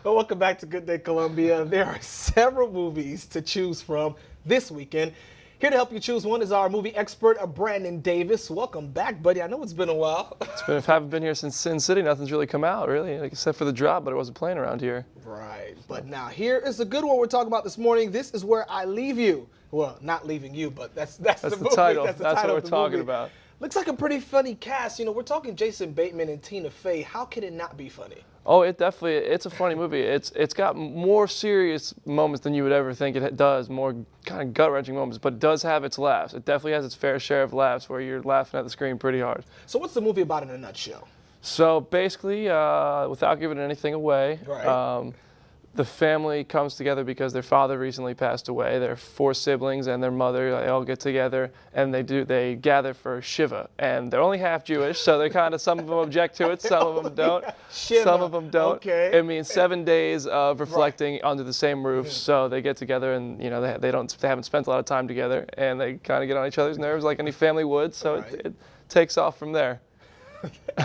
Well, welcome back to Good Day Columbia. There are several movies to choose from this weekend. Here to help you choose one is our movie expert, Brandon Davis. Welcome back, buddy. I know it's been a while. If I haven't been here since Sin City, nothing's really come out, really, except for The Drop, but it wasn't playing around here. Right. But now here is a good one we're talking about this morning. This is Where I Leave You. Well, not leaving you, but that's the movie. Title. That's what we're talking movie. about. Looks like a pretty funny cast. You know, we're talking Jason Bateman and Tina Fey. How can it not be funny? Oh, it's a funny movie. It's got more serious moments than you would ever think it does, more kind of gut-wrenching moments, but it does have its laughs. It definitely has its fair share of laughs where you're laughing at the screen pretty hard. So what's the movie about in a nutshell? So basically, without giving anything away, Right. The family comes together because their father recently passed away. They're 4 siblings and their mother. They all get together and they gather for Shiva. And they're only half Jewish, so they're kind of, some of them object to it, some of them don't. Shiva. Some of them don't. Okay. It means 7 days of reflecting under the same roof. So they get together and they haven't spent a lot of time together and they kind of get on each other's nerves like any family would. So it takes off from there.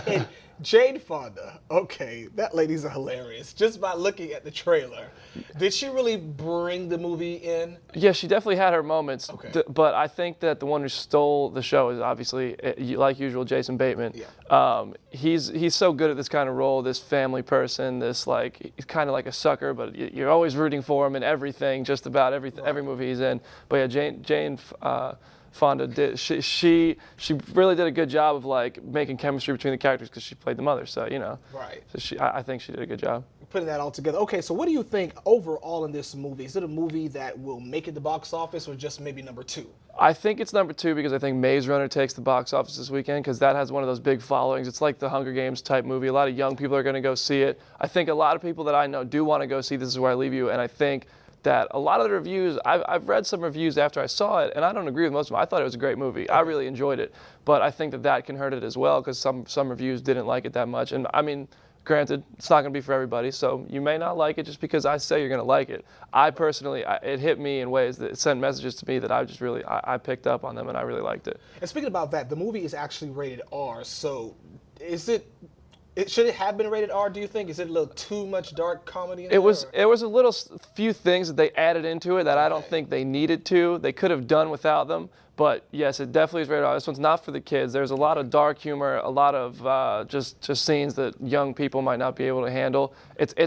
And Jane Fonda, okay, that lady's hilarious. Just by looking at the trailer, did she really bring the movie in? Yeah, she definitely had her moments. Okay. But I think that the one who stole the show is obviously, like usual, Jason Bateman. Yeah. He's so good at this kind of role, this family person, this he's kind of like a sucker, but you're always rooting for him in everything, just about every movie he's in. But yeah, Jane Fonda did. She really did a good job of making chemistry between the characters because she played the mother. So Right. So I think she did a good job. Putting that all together. Okay, so what do you think overall in this movie? Is it a movie that will make it the box office or just maybe number 2? I think it's number 2 because I think Maze Runner takes the box office this weekend because that has one of those big followings. It's like the Hunger Games type movie. A lot of young people are going to go see it. I think a lot of people that I know do want to go see This Is Where I Leave You, and I think that a lot of the reviews, I've read some reviews after I saw it, and I don't agree with most of them. I thought it was a great movie. I really enjoyed it, but I think that can hurt it as well because some reviews didn't like it that much. And I mean, granted, it's not going to be for everybody, so you may not like it just because I say you're going to like it. I personally, it hit me in ways that it sent messages to me that I picked up on them and I really liked it. And speaking about that, the movie is actually rated R, so should it have been rated R, do you think? Is it a little too much dark comedy in there? It was a little few things that they added into it that I don't think they needed to. They could have done without them. But yes, it definitely is rated R. This one's not for the kids. There's a lot of dark humor, a lot of just scenes that young people might not be able to handle. It's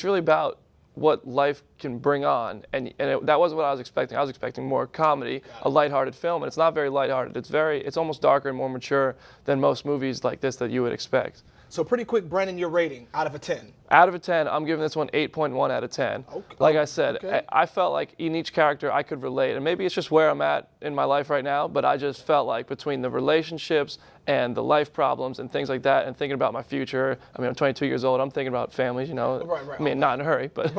really about what life can bring on, and that wasn't what I was expecting. I was expecting more comedy, a lighthearted film, and it's not very lighthearted. It's almost darker and more mature than most movies like this that you would expect. So pretty quick, Brandon, your rating out of a 10. Out of a 10, I'm giving this one 8.1 out of 10. Okay. Like I said, Okay. I felt like in each character I could relate, and maybe it's just where I'm at in my life right now, but I just felt like between the relationships and the life problems and things like that, and thinking about my future. I mean, I'm 22 years old. I'm thinking about families, Right. I mean, not in a hurry, but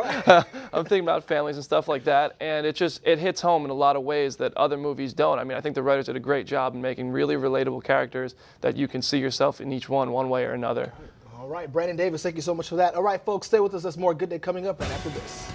I'm thinking about families and stuff like that, and it hits home in a lot of ways that other movies don't. I mean, I think the writers did a great job in making really relatable characters that you can see yourself in each one way or another. All right, Brandon Davis, thank you so much for that. All right, folks, stay with us. There's more Good Day coming up right after this.